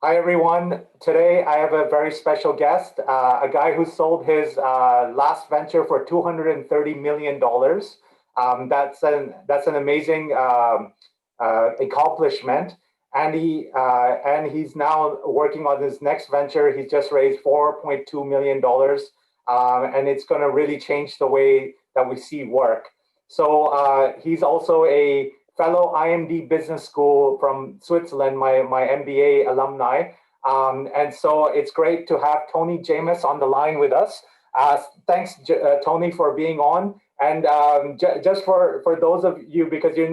Hi, everyone. Today, I have a very special guest, a guy who sold his last venture for $230 million. That's an amazing accomplishment. And he's now working on his next venture. He's just raised $4.2 million, and it's going to really change the way that we see work. So he's also a fellow IMD Business School from Switzerland, my MBA alumni. And so it's great to have Tony Jamous on the line with us. Thanks, Tony, for being on. And just for those of you, because you're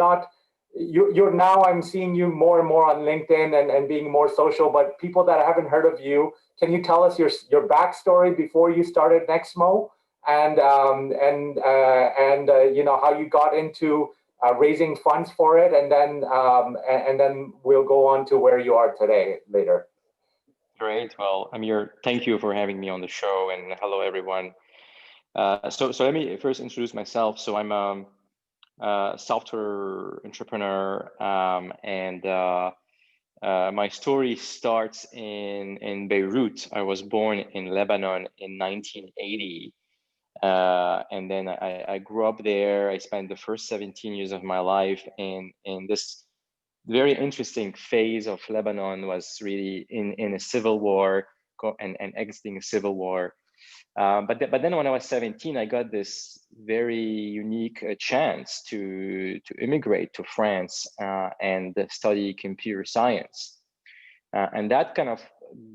now, I'm seeing you more and more on LinkedIn and being more social, but people that haven't heard of you, can you tell us your backstory before you started Nexmo, and how you got into raising funds for it, and then we'll go on to where you are today later. Great. Well, Amir, thank you for having me on the show, and hello everyone. So let me first introduce myself. So I'm a software entrepreneur, and my story starts in Beirut. I was born in Lebanon in 1980. And then I grew up there. I spent the first 17 years of my life in this very interesting phase of Lebanon. Was really in a civil war and exiting a civil war. But then when I was 17, I got this very unique chance to immigrate to France and study computer science. And that kind of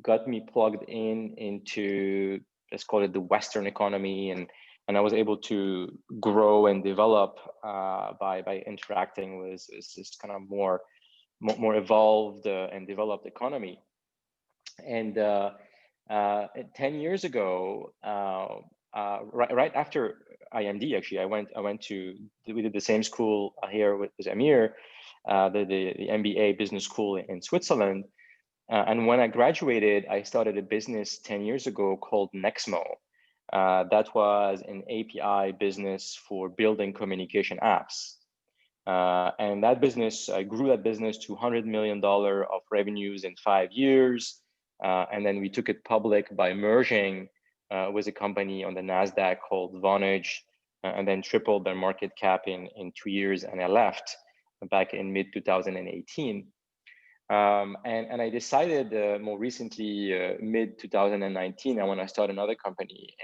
got me plugged into, let's call it, the Western economy, and I was able to grow and develop by interacting with this kind of more evolved and developed economy. And 10 years ago, right after IMD, actually, we did the same school here with Amir, the MBA business school in Switzerland. And when I graduated, I started a business 10 years ago called Nexmo. That was an API business for building communication apps. And that business, I grew that business to $100 million of revenues in 5 years. And then we took it public by merging with a company on the NASDAQ called Vonage, and then tripled their market cap in 2 years. And I left back in mid 2018. And I decided more recently, mid 2019, I want to start another company,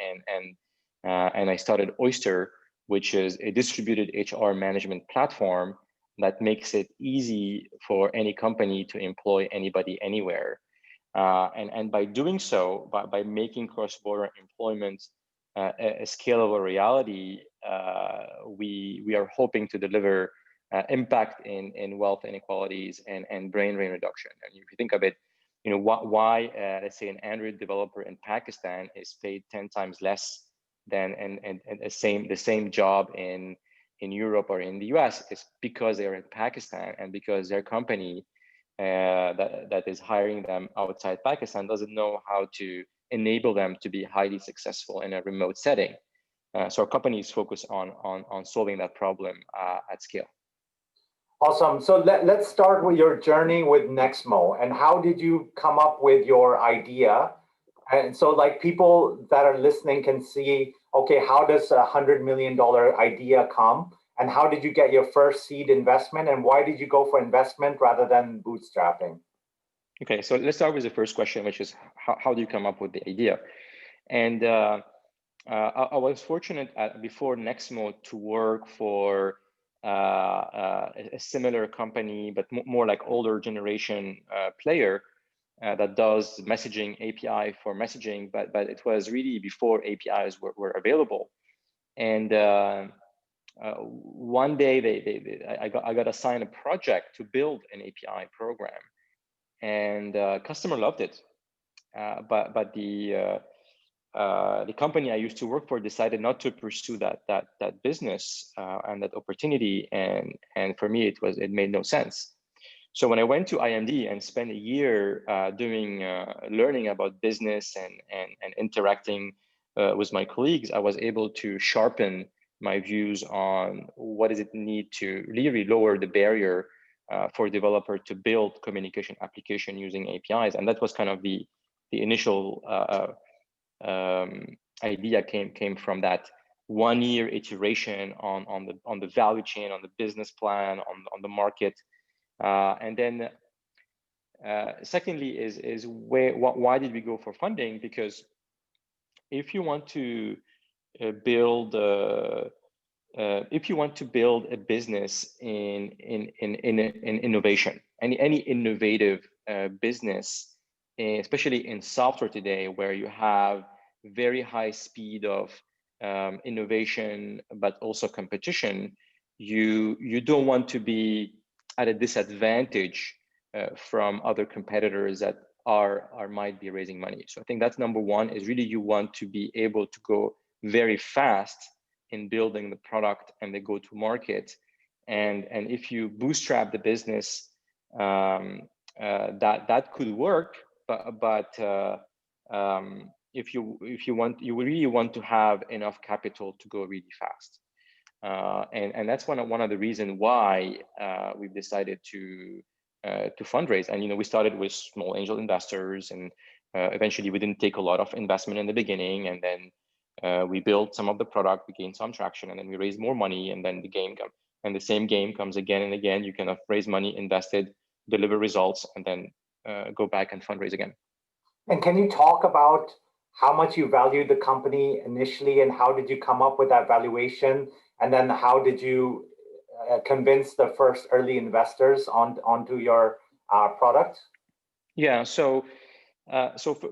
and I started Oyster, which is a distributed HR management platform that makes it easy for any company to employ anybody anywhere. And by doing so, by making cross-border employment a scalable reality, we are hoping to deliver impact in wealth inequalities and brain drain reduction. And if you think of it, why let's say an Android developer in Pakistan is paid 10 times less than the same job in Europe or in the US, is because they're in Pakistan, and because their company that is hiring them outside Pakistan doesn't know how to enable them to be highly successful in a remote setting. So our company is focused on solving that problem at scale. Awesome. So let's start with your journey with Nexmo, and how did you come up with your idea? And so, like, people that are listening can see, okay, how does $100 million idea come? And how did you get your first seed investment? And why did you go for investment rather than bootstrapping? Okay, so let's start with the first question, which is how do you come up with the idea? And I was fortunate before Nexmo to work for a similar company, but more like older generation player that does messaging API for messaging, but it was really before APIs were available. And one day I got assigned a project to build an API program, and customer loved it, but the company I used to work for decided not to pursue that business and that opportunity, and for me it made no sense. So when I went to IMD and spent a year learning about business and interacting with my colleagues, I was able to sharpen my views on what does it need to really lower the barrier for developer to build communication application using APIs, and that was kind of the initial idea came from that 1 year iteration on the value chain, on the business plan, on the market, and then secondly is why did we go for funding? Because if you want to build a business in innovation, any innovative business, especially in software today, where you have very high speed of innovation, but also competition, you don't want to be at a disadvantage from other competitors that might be raising money. So I think that's number one, is really you want to be able to go very fast in building the product and the go-to-market. And if you bootstrap the business, that could work, but if you really want to have enough capital to go really fast. And that's one of the reasons why we've decided to fundraise. And we started with small angel investors, and eventually we didn't take a lot of investment in the beginning, and then we built some of the product, we gained some traction, and then we raised more money, and then the same game comes again and again. You kind of raise money, invested, deliver results, and then go back and fundraise again. And can you talk about how much you valued the company initially, and how did you come up with that valuation? And then how did you convince the first early investors onto your product? Yeah, so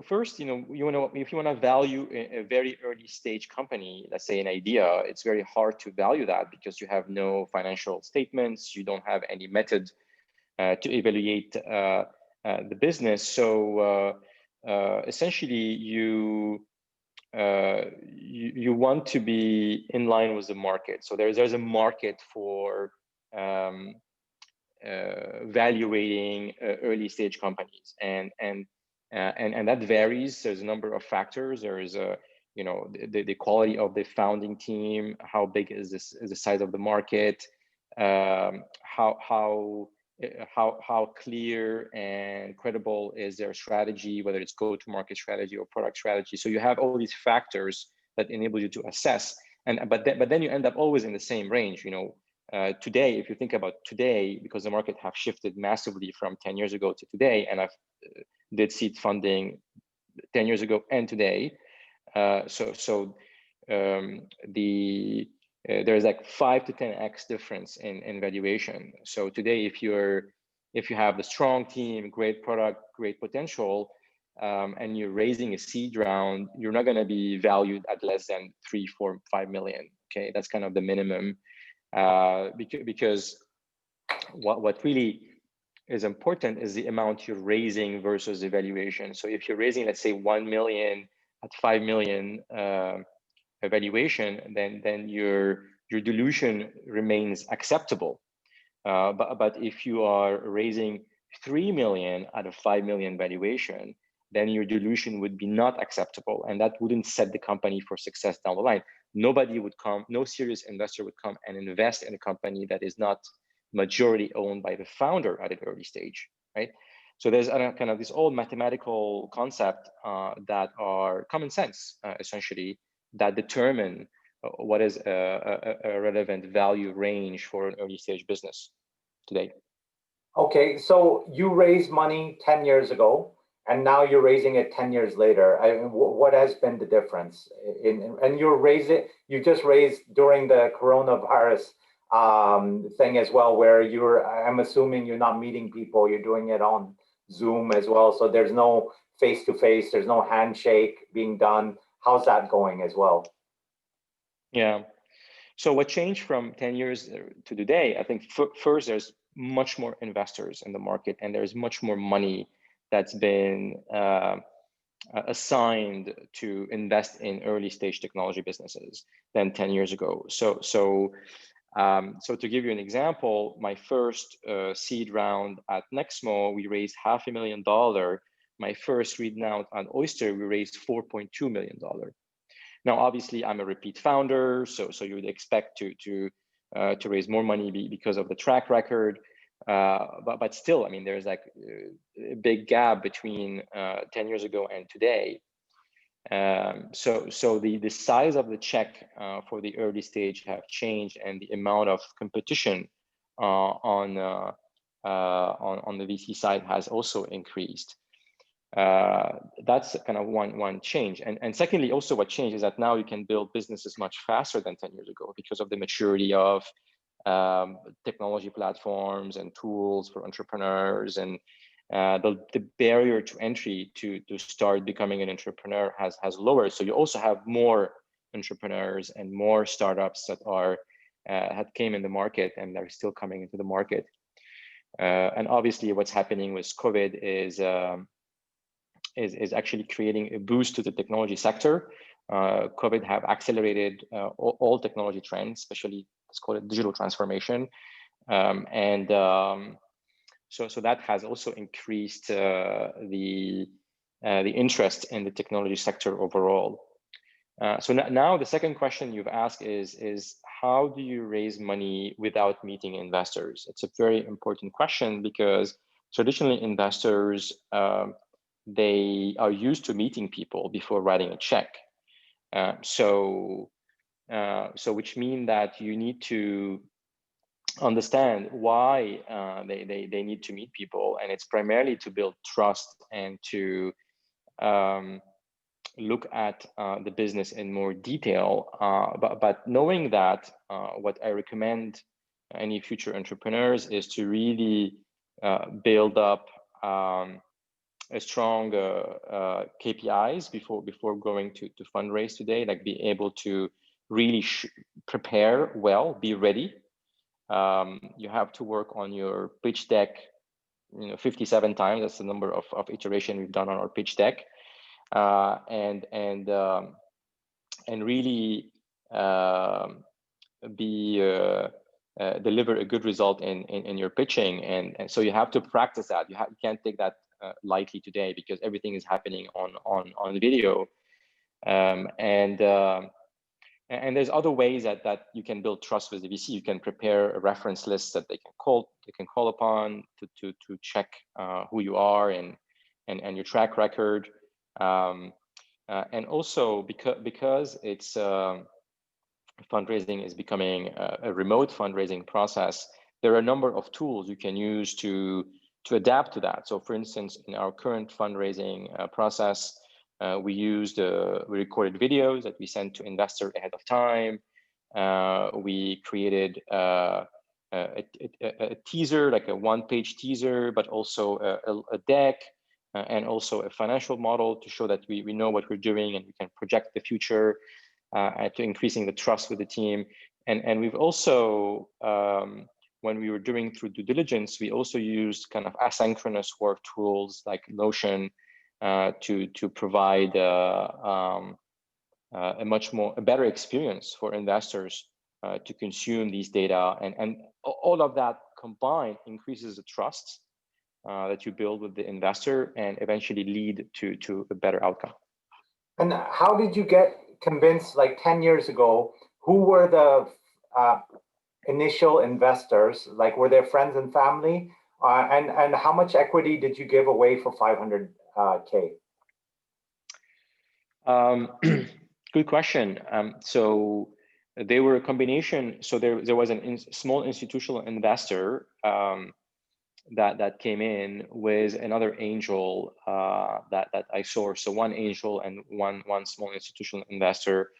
first, if you want to value a very early stage company, let's say an idea, it's very hard to value that because you have no financial statements, you don't have any method to evaluate the business. So essentially, you want to be in line with the market. So there's a market for valuating early stage companies, and that varies. There's a number of factors. There is the quality of the founding team, how big is the size of the market, how clear and credible is their strategy, whether it's go-to-market strategy or product strategy. So you have all these factors that enable you to assess, but then you end up always in the same range. Today, if you think about today, because the market have shifted massively from 10 years ago to today, and I've did seed funding 10 years ago and today, there's like 5 to 10x difference in valuation. So today, if you have a strong team, great product, great potential, and you're raising a seed round, you're not going to be valued at less than 3, 4, 5 million. Okay, that's kind of the minimum, because what really is important is the amount you're raising versus the valuation. So if you're raising, let's say 1 million at 5 million valuation, then your dilution remains acceptable. But if you are raising 3 million at a 5 million valuation, then your dilution would be not acceptable, and that wouldn't set the company for success down the line. No serious investor would come and invest in a company that is not majority owned by the founder at an early stage, right? So there's kind of this old mathematical concept that are common sense, essentially, that determine what is a relevant value range for an early stage business today. Okay, so you raised money 10 years ago, and now you're raising it 10 years later. What has been the difference? And you just raised during the coronavirus thing as well, where I'm assuming you're not meeting people, you're doing it on Zoom as well. So there's no face-to-face, there's no handshake being done. How's that going as well? Yeah. So what changed from 10 years to today, I think first there's much more investors in the market, and there's much more money that's been assigned to invest in early stage technology businesses than 10 years ago. So to give you an example, my first seed round at Nexmo, we raised $500,000. My first seed round on Oyster, we raised $4.2 million. Now, obviously, I'm a repeat founder, so you would expect to raise more money because of the track record. but still, I mean, there's like a big gap between 10 years ago and today. So the size of the check for the early stage have changed, and the amount of competition on the VC side has also increased. That's kind of one change. And secondly, also what changed is that now you can build businesses much faster than 10 years ago because of the maturity of technology platforms and tools for entrepreneurs, and the barrier to entry to start becoming an entrepreneur has lowered. So you also have more entrepreneurs and more startups that are had came in the market and are still coming into the market. And obviously, what's happening with COVID is actually creating a boost to the technology sector. COVID have accelerated all technology trends, especially let's call it digital transformation, so that has also increased the interest in the technology sector overall. So now the second question you've asked is how do you raise money without meeting investors? It's a very important question because traditionally investors they are used to meeting people before writing a check. So which means that you need to understand why they need to meet people, and it's primarily to build trust and to look at the business in more detail. But knowing that, what I recommend any future entrepreneurs is to really build up a strong KPIs before going to fundraise today, like be able to really prepare well, be ready. You have to work on your pitch deck, 57 times. That's the number of iteration we've done on our pitch deck, and really deliver a good result in your pitching, and so you have to practice that. You can't take that lightly today because everything is happening on video, and there's other ways that you can build trust with the VC. You can prepare a reference list that they can call upon to check who you are and your track record, and also because it's fundraising is becoming a remote fundraising process. There are a number of tools you can use to adapt to that. So, for instance, in our current fundraising process, we recorded videos that we sent to investor ahead of time. We created a teaser, like a one-page teaser, but also a deck, and also a financial model to show that we know what we're doing and we can project the future, to increasing the trust with the team. And we've also, when we were doing through due diligence, we also used kind of asynchronous work tools like Notion to provide a better experience for investors to consume these data, and all of that combined increases the trust that you build with the investor and eventually lead to a better outcome. And how did you get convinced, like 10 years ago, who were the initial investors? Like, were there friends and family? And how much equity did you give away for 500K? Good question. So they were a combination. So there was a small institutional investor that came in with another angel that I sourced. So one angel and one small institutional investor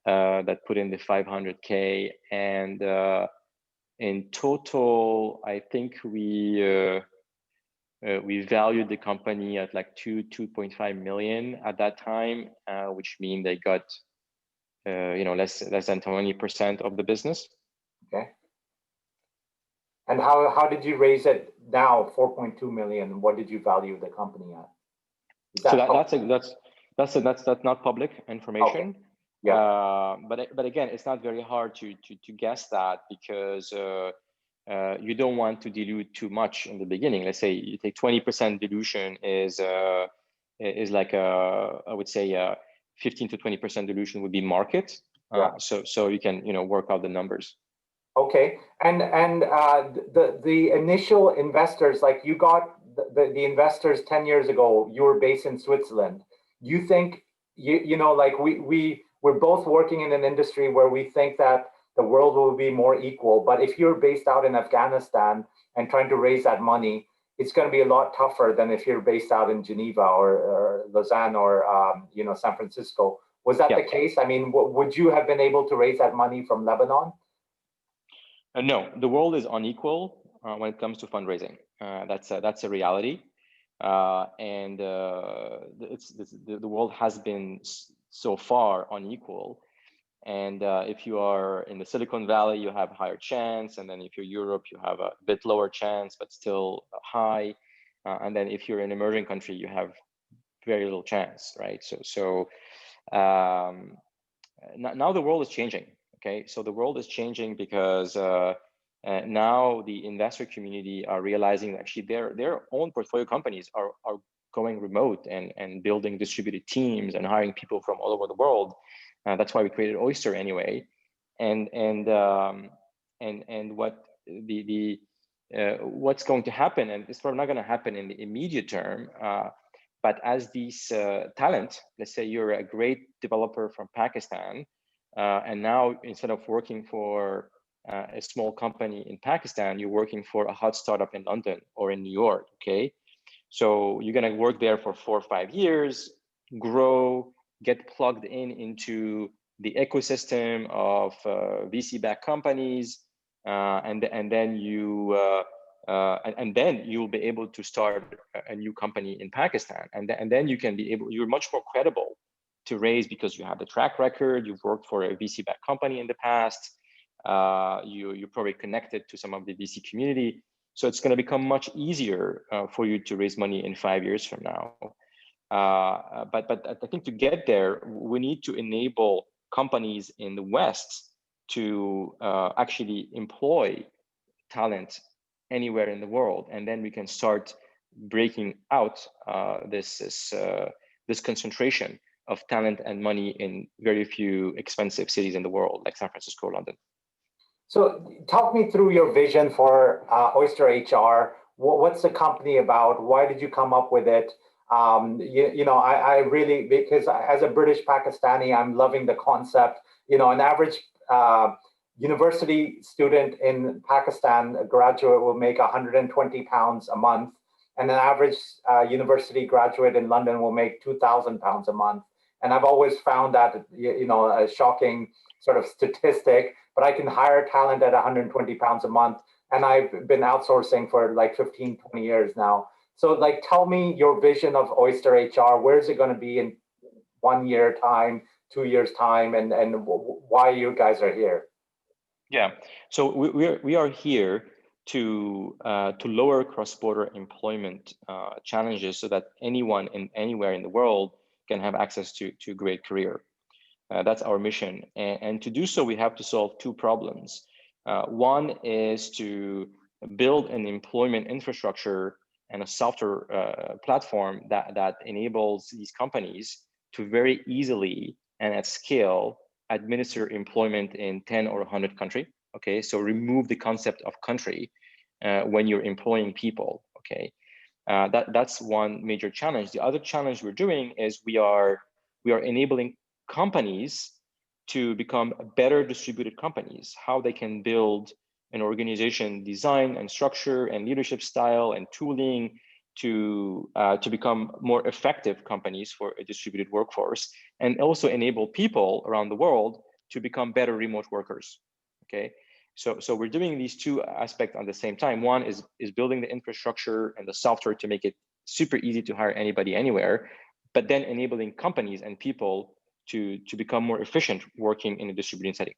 that put in the 500K, and in total, I think we valued the company at like 2.5 million at that time, which means they got less than 20% of the business. Okay. And how did you raise it now? 4.2 million. What did you value the company at? So that's not public information. Okay. Yeah. But again, it's not very hard to guess that, because you don't want to dilute too much in the beginning. Let's say you take 20% dilution is like I would say 15 to 20% dilution would be market. Yeah. So you can work out the numbers. Okay, and the initial investors, like you got the investors 10 years ago, you were based in Switzerland. You think you know, like we're both working in an industry where we think that the world will be more equal, but if you're based out in Afghanistan and trying to raise that money, it's going to be a lot tougher than if you're based out in Geneva or Lausanne or you know, San Francisco. Was that the case? I mean, would you have been able to raise that money from Lebanon? No, the world is unequal when it comes to fundraising. That's a reality, and the world has been so far unequal. And if you are in the Silicon Valley, you have a higher chance, and then if you're Europe, you have a bit lower chance, but still high. And then if you're an emerging country, you have very little chance, right? Now the world is changing. Okay, so the world is changing because now the investor community are realizing that actually their own portfolio companies are going remote and building distributed teams and hiring people from all over the world. That's why we created Oyster anyway. And what what's going to happen, and it's probably not going to happen in the immediate term, but as these talent, let's say you're a great developer from Pakistan, and now instead of working for a small company in Pakistan, you're working for a hot startup in London or in New York, okay? So you're gonna work there for 4 or 5 years, grow, get plugged into the ecosystem of VC-backed companies, and then you'll be able to start a new company in Pakistan, and then you're much more credible to raise because you have the track record, you've worked for a VC-backed company in the past, you're probably connected to some of the VC community, so it's going to become much easier for you to raise money in 5 years from now. But I think to get there, we need to enable companies in the West to actually employ talent anywhere in the world, and then we can start breaking out this concentration of talent and money in very few expensive cities in the world, like San Francisco or London. So talk me through your vision for OysterHR. What's the company about? Why did you come up with it? You know, I really, because as a British Pakistani, I'm loving the concept. You know, an average university student in Pakistan, a graduate, will make £120 a month, and an average university graduate in London will make £2,000 a month. And I've always found that, you know, a shocking sort of statistic, but I can hire talent at £120 a month, and I've been outsourcing for like 15, 20 years now. So like, tell me your vision of OysterHR. Where is it going to be in 1 year time, 2 years time, and why you guys are here? Yeah, so we are here to lower cross-border employment challenges so that anyone anywhere in the world can have access to a great career. That's our mission, and to do so, we have to solve two problems. One is to build an employment infrastructure and a software platform that enables these companies to very easily and at scale administer employment in 10 or 100 countries. Okay, so remove the concept of country when you're employing people. Okay, that's one major challenge. The other challenge we're doing is we are enabling companies to become better distributed companies, how they can build an organization design and structure and leadership style and tooling to become more effective companies for a distributed workforce, and also enable people around the world to become better remote workers. Okay, so we're doing these two aspects at the same time. One is building the infrastructure and the software to make it super easy to hire anybody anywhere, but then enabling companies and people to become more efficient working in a distributed setting.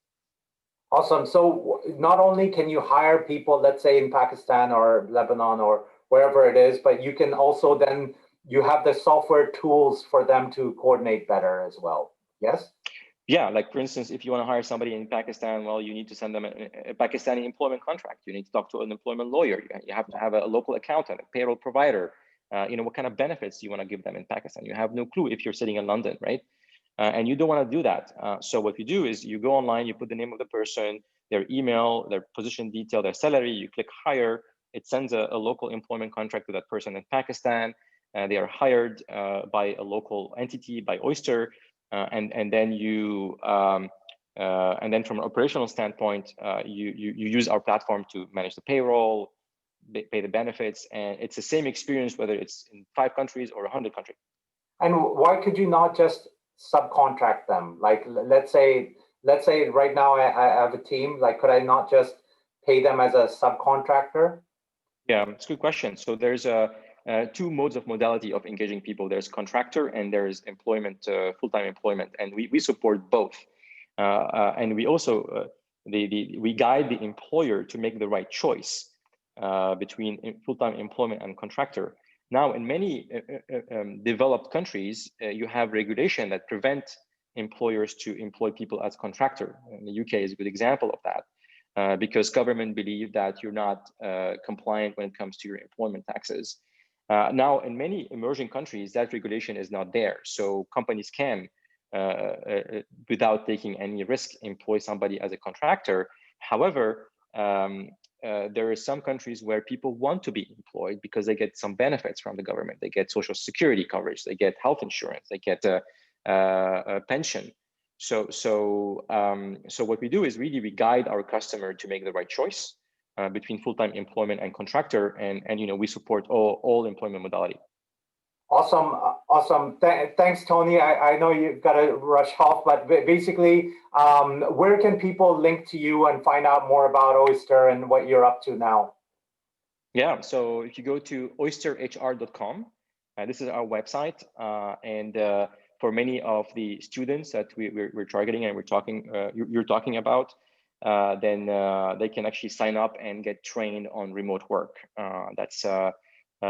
Awesome. So not only can you hire people, let's say in Pakistan or Lebanon or wherever it is, but you can also then, you have the software tools for them to coordinate better as well. Yes? Yeah, like for instance, if you want to hire somebody in Pakistan, well, you need to send them a Pakistani employment contract. You need to talk to an employment lawyer. You have to have a local accountant, a payroll provider. You know, what kind of benefits do you want to give them in Pakistan? You have no clue if you're sitting in London, right? And you don't want to do that. So what you do is you go online, you put the name of the person, their email, their position detail, their salary. You click hire. It sends a local employment contract to that person in Pakistan. They are hired by a local entity, by Oyster, and then you and then from an operational standpoint, you use our platform to manage the payroll, pay the benefits, and it's the same experience whether it's in 5 countries or 100 countries. And why could you not just subcontract them? Like, let's say right now I have a team. Like, could I not just pay them as a subcontractor? Yeah, it's a good question. So there's 2 modes of modality of engaging people. There's contractor and there's employment, full-time employment, and we support both. And we also we guide the employer to make the right choice between full-time employment and contractor. Now, in many developed countries, you have regulation that prevent employers to employ people as contractor. And the UK is a good example of that. Because government believe that you're not compliant when it comes to your employment taxes. Now, in many emerging countries, that regulation is not there. So companies can, without taking any risk, employ somebody as a contractor. However, there are some countries where people want to be employed because they get some benefits from the government. They get social security coverage, they get health insurance, they get a pension. So what we do is really we guide our customer to make the right choice between full-time employment and contractor, and we support all employment modality. Awesome. Thanks, Tony. I know you've got to rush off, but basically, where can people link to you and find out more about Oyster and what you're up to now? Yeah, so if you go to oysterhr.com, this is our website, and for many of the students that we're targeting and you're talking about, then they can actually sign up and get trained on remote work. That's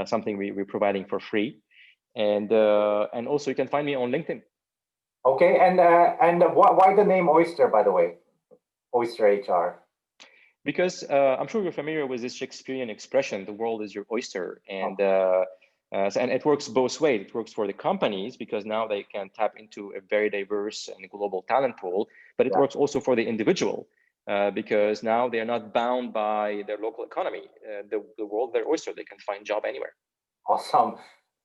something we're providing for free, and also you can find me on LinkedIn. Okay, and why the name Oyster, by the way, OysterHR? Because I'm sure you're familiar with this Shakespearean expression, "The world is your oyster," and and it works both ways. It works for the companies because now they can tap into a very diverse and global talent pool, but it works also for the individual because now they are not bound by their local economy. The world, their oyster, they can find job anywhere. Awesome.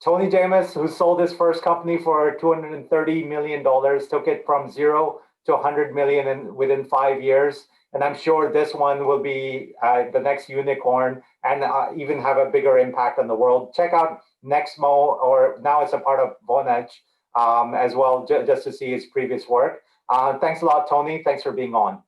Tony Jamous, who sold his first company for $230 million, took it from 0 to 100 million within 5 years. And I'm sure this one will be the next unicorn and even have a bigger impact on the world. Check out Nexmo, or now it's a part of Vonage as well, just to see his previous work. Thanks a lot, Tony. Thanks for being on.